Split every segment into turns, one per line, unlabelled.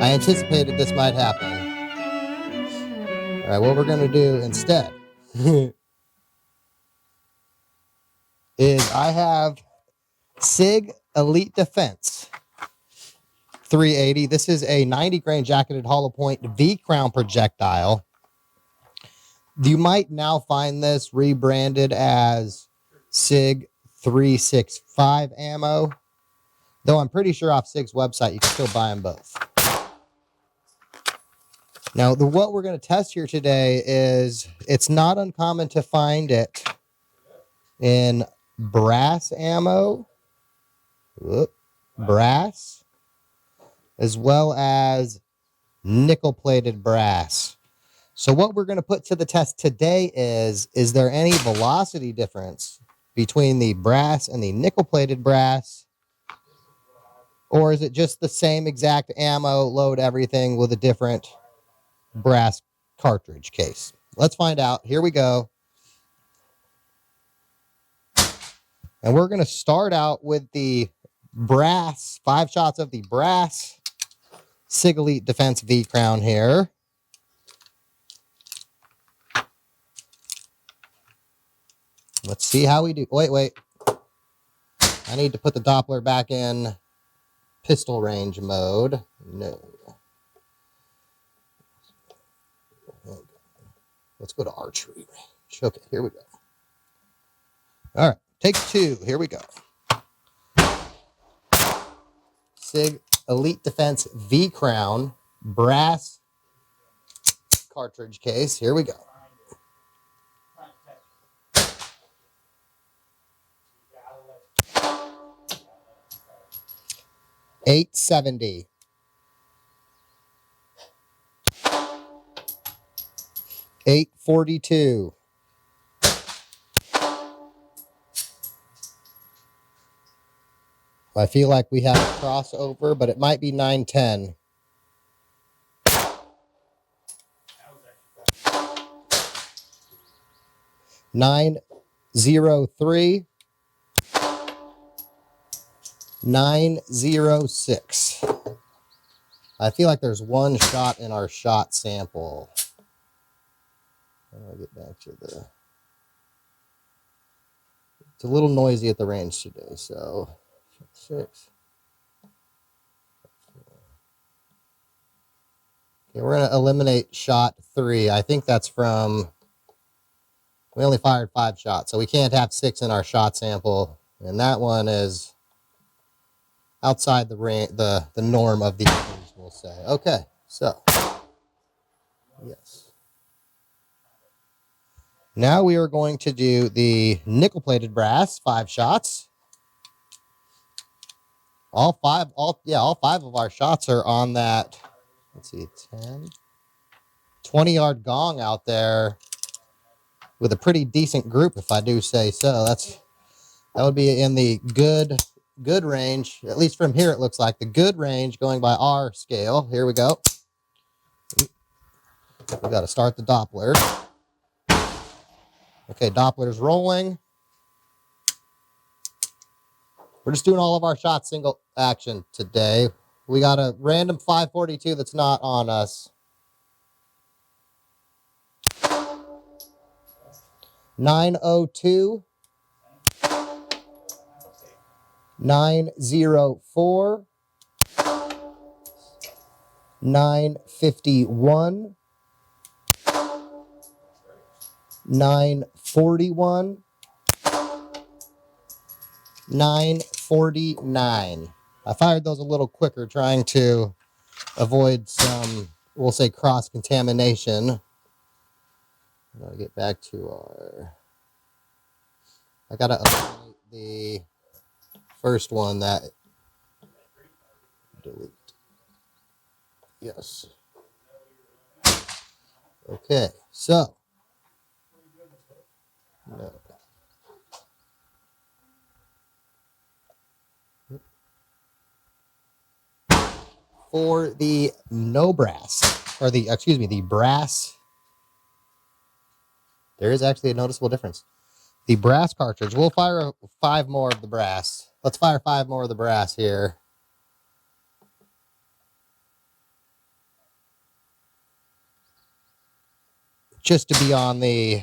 I anticipated this might happen. All right, what we're going to do instead is I have SIG Elite Defense 380. This is a 90 grain jacketed hollow point V crown projectile. You might now find this rebranded as SIG 365 ammo, though I'm pretty sure off SIG's website you can still buy them both. Now, what we're going to test here today is it's not uncommon to find it in brass ammo, brass, as well as nickel-plated brass. So what we're going to put to the test today is there any velocity difference between the brass and the nickel-plated brass? Or is it just the same exact ammo, load everything with a different brass cartridge case? Let's find out. Here we go. And we're going to start out with the brass, 5 shots of the brass SIG Elite Defense V Crown here. Let's see how we do. Wait. I need to put the Doppler back in pistol range mode. No. Let's go to archery range. Okay, here we go. All right, take 2. Here we go. SIG Elite Defense V Crown brass cartridge case. Here we go. $8.70. $8.42. I feel like we have a crossover, but it might be 9.10. $9.03. $9.06. I feel like there's one shot in our shot sample. I'll get back to the... It's a little noisy at the range today, so 6. Okay, we're going to eliminate shot 3. I think that's from... We only fired 5 shots, so we can't have 6 in our shot sample. And that one is outside the range, the norm of the range, we'll say. Okay, so yes. Now we are going to do the nickel-plated brass, 5 shots. All five of our shots are on that. Let's see, 10, 20-yard gong out there with a pretty decent group, if I do say so. That would be in the good range, at least from here it looks like the good range going by our scale. Here we go. We got to start the Doppler. Okay, Doppler's rolling. We're just doing all of our shots single action today. We got a random 542 that's not on us. 902. 904. 951. 941. 949. I fired those a little quicker, trying to avoid some, we'll say, cross-contamination. I'll get back to our... I got to eliminate the first one that... Delete. Yes. Okay, so... No. For the no brass, or the, excuse me, the brass, there is actually a noticeable difference. The brass cartridge, we'll fire 5 more of the brass. Let's fire 5 more of the brass here. just to be on the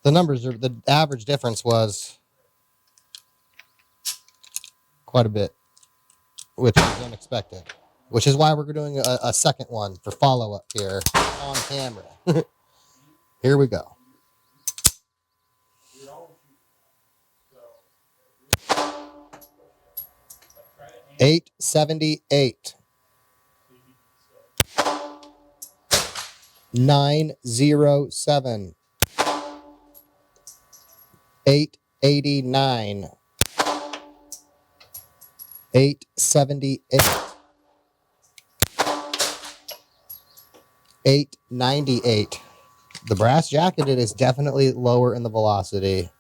numbers, the average difference was quite a bit, which is unexpected, which is why we're doing a second one for follow-up here on camera. Here we go. $8.78. 907. 889. 878. 898. The brass jacketed is definitely lower in the velocity.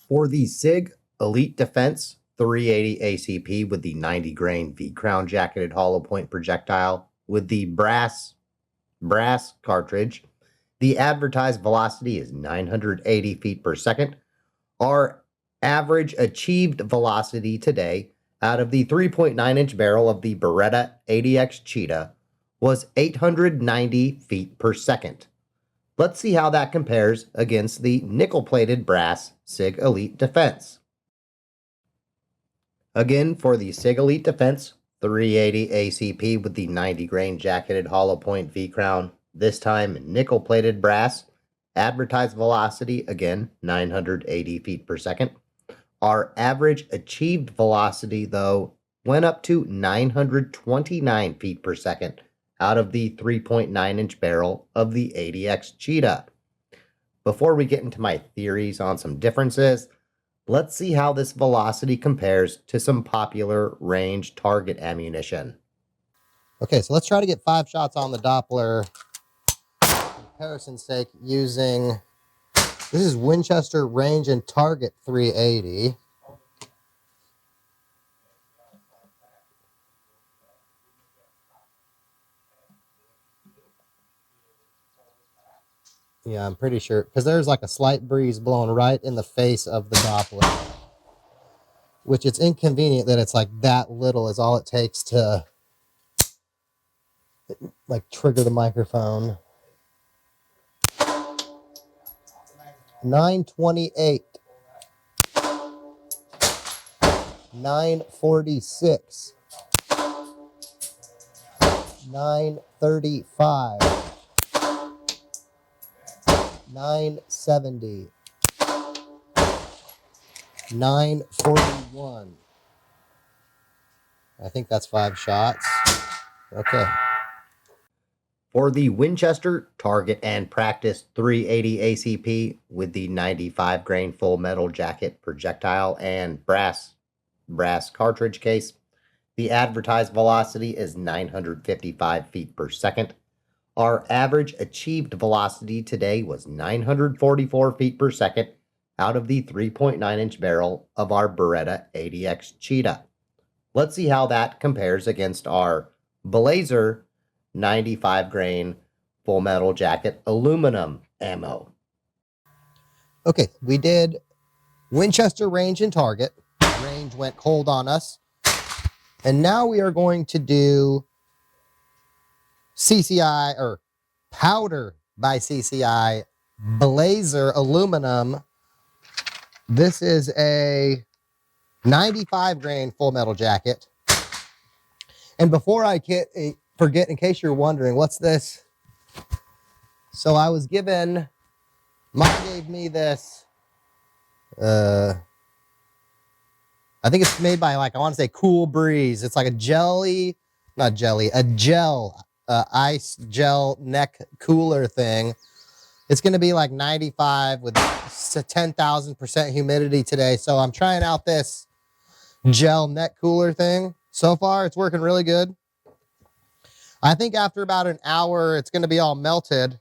For the SIG Elite Defense 380 ACP with the 90 grain V-crown jacketed hollow point projectile with the brass cartridge, the advertised velocity is 980 feet per second. Our average achieved velocity today out of the 3.9-inch barrel of the Beretta ADX Cheetah was 890 feet per second. Let's see how that compares against the nickel-plated brass SIG Elite Defense. Again, for the SIG Elite Defense 380 ACP with the 90 grain jacketed hollow point V-crown, this time nickel-plated brass, advertised velocity, again, 980 feet per second. Our average achieved velocity, though, went up to 929 feet per second out of the 3.9-inch barrel of the ADX Cheetah. Before we get into my theories on some differences, let's see how this velocity compares to some popular range target ammunition. Okay, so let's try to get 5 shots on the Doppler for comparison's sake using, this is Winchester Range and Target 380. Yeah, I'm pretty sure, because there's like a slight breeze blowing right in the face of the Doppler, which it's inconvenient that it's like that little is all it takes to like trigger the microphone. 928. 946. 935. 970. 941. I think that's 5 shots. Okay. For the Winchester Target and Practice 380 ACP with the 95 grain full metal jacket projectile and brass cartridge case, the advertised velocity is 955 feet per second. Our average achieved velocity today was 944 feet per second out of the 3.9-inch barrel of our Beretta ADX Cheetah. Let's see how that compares against our Blazer 95 grain full metal jacket aluminum ammo. Okay, we did Winchester Range and Target. Range went cold on us. And now we are going to do CCI, or Powder by CCI Blazer aluminum. This is a 95 grain full metal jacket. And before I forget, in case you're wondering, what's this? So I was given, Mom gave me this, I think it's made by, like, I want to say Cool Breeze. It's like a gel ice gel neck cooler thing. It's going to be like 95 with 10,000% humidity today. So I'm trying out this gel neck cooler thing. So far, it's working really good. I think after about an hour, it's going to be all melted.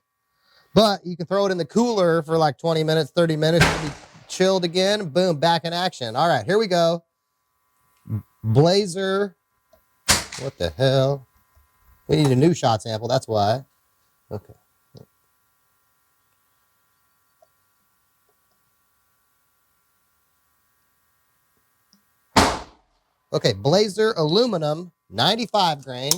But you can throw it in the cooler for like 20 minutes, 30 minutes. It'll be chilled again. Boom, back in action. All right, here we go. Blazer. What the hell? We need a new shot sample, that's why. Okay. Okay, Blazer aluminum, 95 grain.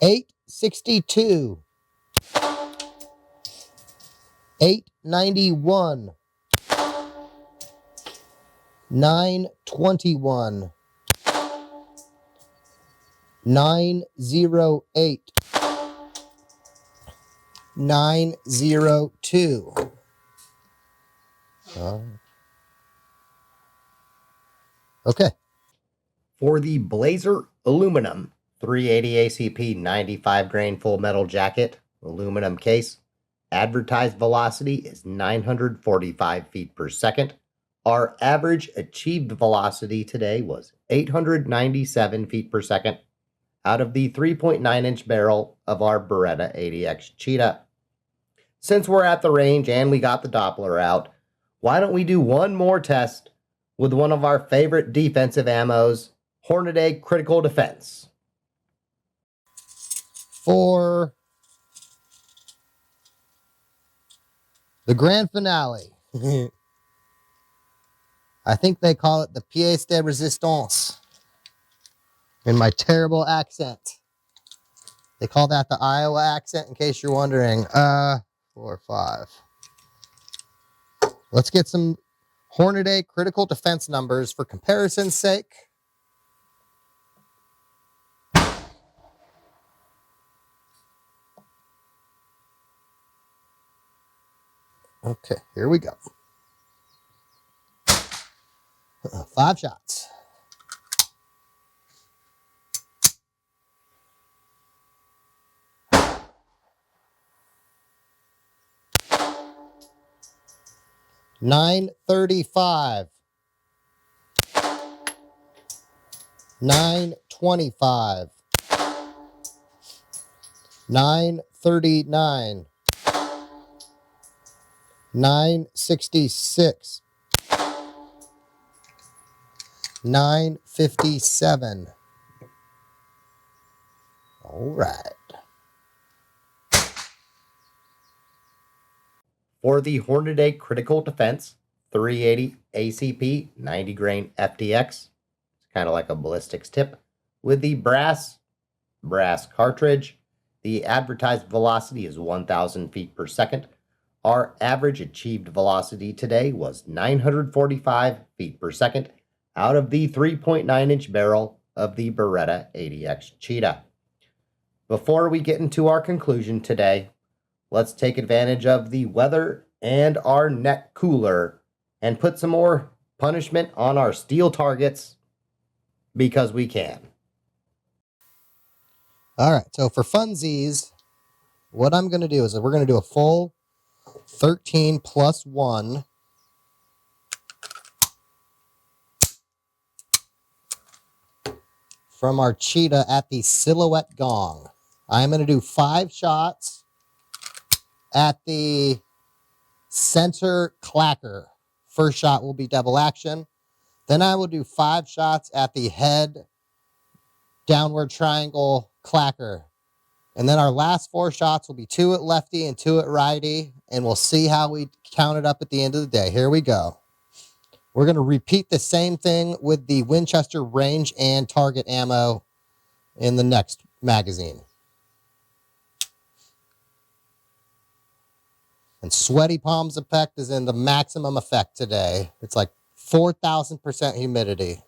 862, 891, 921, 908, 902. Okay. For the Blazer aluminum 380 ACP 95 grain full metal jacket aluminum case, advertised velocity is 945 feet per second. Our average achieved velocity today was 897 feet per second out of the 3.9-inch barrel of our Beretta 80X Cheetah. Since we're at the range and we got the Doppler out, why don't we do one more test with one of our favorite defensive ammos, Hornady Critical Defense. For the grand finale, I think they call it the pièce de résistance in my terrible accent. They call that the Iowa accent, in case you're wondering. 4 or 5. Let's get some Hornady critical defense numbers for comparison's sake. Okay, here we go. 5 shots. $9.35, $9.25, $9.39, $9.66, $9.57. All right. For the Hornady Critical Defense 380 ACP 90 grain FDX, it's kind of like a ballistics tip, with the brass cartridge. The advertised velocity is 1,000 feet per second. Our average achieved velocity today was 945 feet per second out of the 3.9-inch barrel of the Beretta 80X Cheetah. Before we get into our conclusion today, let's take advantage of the weather and our neck cooler and put some more punishment on our steel targets because we can. All right, so for funsies, what I'm going to do is we're going to do a full 13 plus 1. From our Cheetah at the silhouette gong. I'm going to do 5 shots at the center clacker. First shot will be double action. Then I will do 5 shots at the head downward triangle clacker. And then our last 4 shots will be 2 at lefty and 2 at righty. And we'll see how we count it up at the end of the day. Here we go. We're going to repeat the same thing with the Winchester range and target ammo in the next magazine. And sweaty palms effect is in the maximum effect today. It's like 4,000% humidity.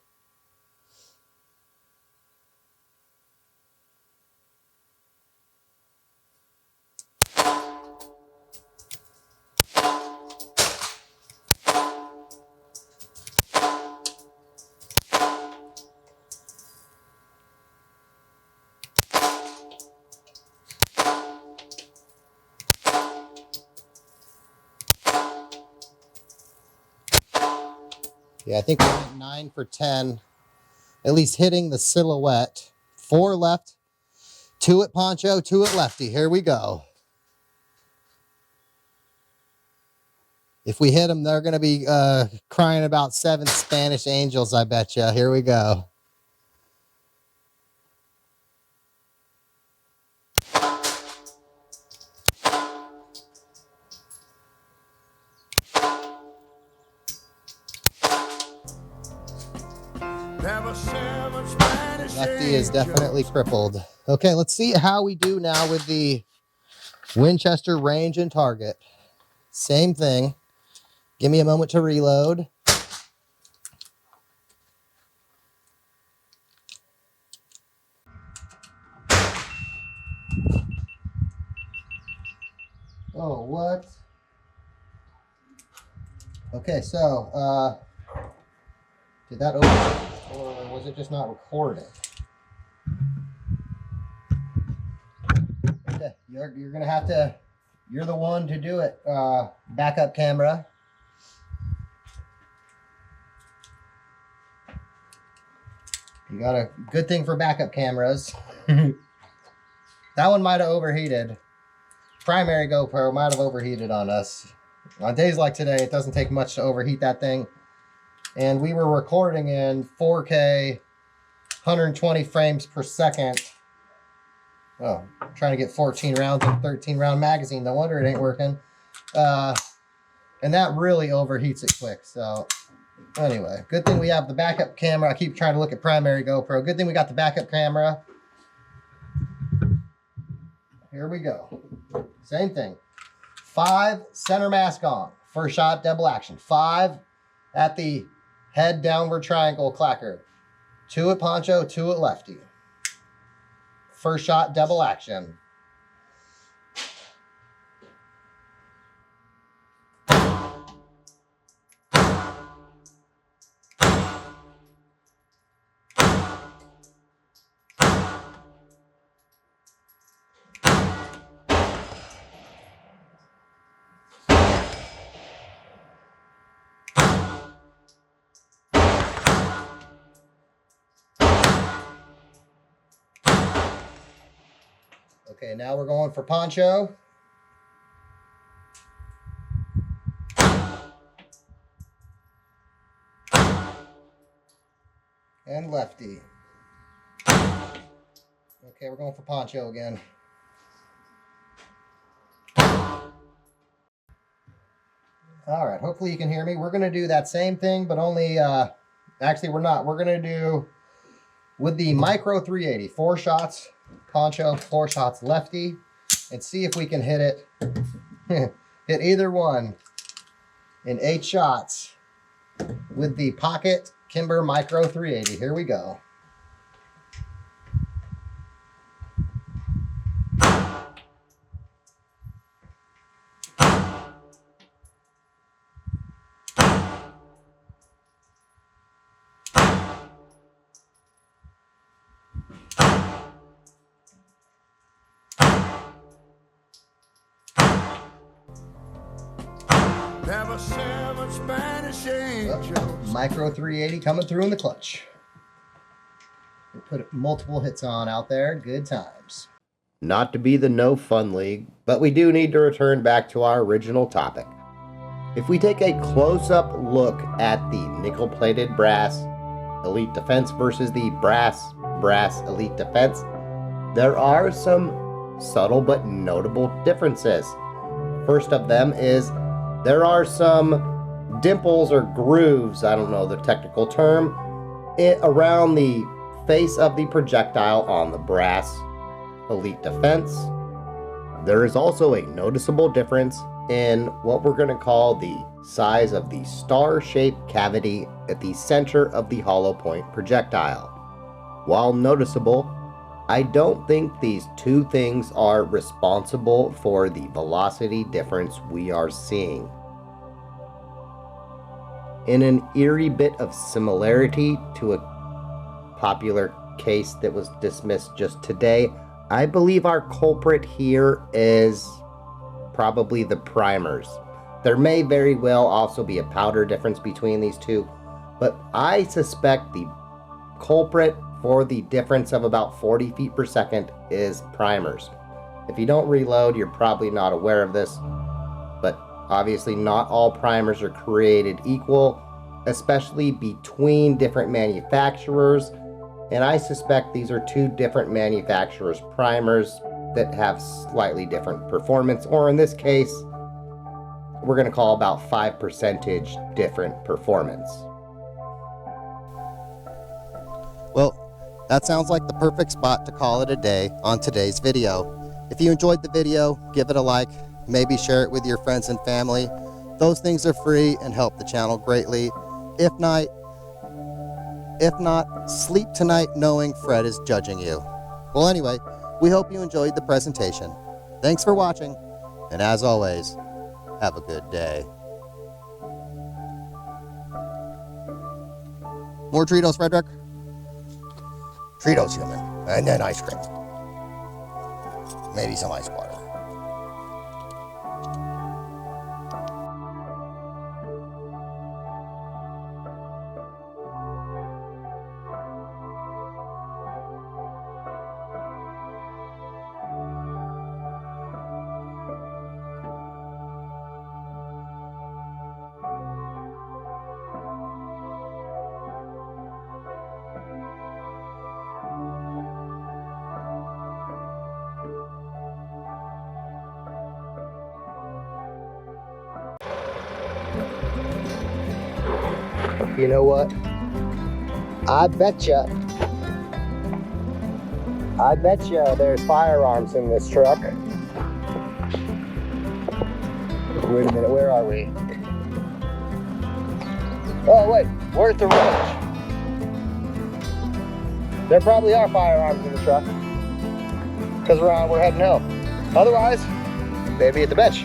Yeah, I think we went 9 for 10, at least hitting the silhouette. 4 left, 2 at poncho, 2 at lefty. Here we go. If we hit them, they're going to be crying about 7 Spanish angels, I bet you. Here we go. Lefty is definitely crippled. Okay, let's see how we do now with the Winchester range and target. Same thing. Give me a moment to reload. Oh, what? Okay, so, did that open or was it just not recording? Okay, you're gonna have to, you're the one to do it. Backup camera. You got a good thing for backup cameras. That one might have overheated. Primary GoPro might have overheated on us. On days like today, it doesn't take much to overheat that thing. And we were recording in 4K, 120 frames per second. Oh, I'm trying to get 14 rounds in a 13 round magazine. No wonder it ain't working. And that really overheats it quick. So anyway, good thing we have the backup camera. I keep trying to look at primary GoPro. Good thing we got the backup camera. Here we go. Same thing. 5 center mask on. First shot, double action. 5 at the head downward triangle clacker. 2 at poncho, 2 at lefty. First shot, double action. Okay, now we're going for poncho. And lefty. Okay, we're going for poncho again. All right, hopefully you can hear me. We're going to do that same thing, but only, actually we're not. We're going to do, with the Micro 380, 4 shots poncho, 4 shots lefty, and see if we can hit it, hit either one in 8 shots with the Pocket Kimber Micro 380. Here we go.
Never 7 Spanish angels.
Micro 380 coming through in the clutch. We put multiple hits on out there. Good times. Not to be the no fun league, but we do need to return back to our original topic. If we take a close-up look at the nickel-plated brass Elite Defense versus the brass Elite Defense, there are some subtle but notable differences. First of them is there are some dimples or grooves, I don't know the technical term, around the face of the projectile on the brass Elite Defense. There is also a noticeable difference in what we're going to call the size of the star-shaped cavity at the center of the hollow point projectile. While noticeable, I don't think these two things are responsible for the velocity difference we are seeing. In an eerie bit of similarity to a popular case that was dismissed just today, I believe our culprit here is probably the primers. There may very well also be a powder difference between these two, but I suspect the culprit for the difference of about 40 feet per second is primers. If you don't reload, you're probably not aware of this, but obviously not all primers are created equal, especially between different manufacturers, and I suspect these are 2 different manufacturers' primers that have slightly different performance, or in this case, we're going to call about 5% different performance. Well, that sounds like the perfect spot to call it a day on today's video. If you enjoyed the video, give it a like, maybe share it with your friends and family. Those things are free and help the channel greatly. If not, sleep tonight knowing Fred is judging you. Well, anyway, we hope you enjoyed the presentation. Thanks for watching, and as always, have a good day. More Treatos, Frederick? Treatos, human. And then ice cream. Maybe some ice water. You know what? I betcha there's firearms in this truck. Wait a minute, where are we? Oh wait, we're at the ranch. There probably are firearms in the truck, because we're heading home. Otherwise, they'd be at the bench.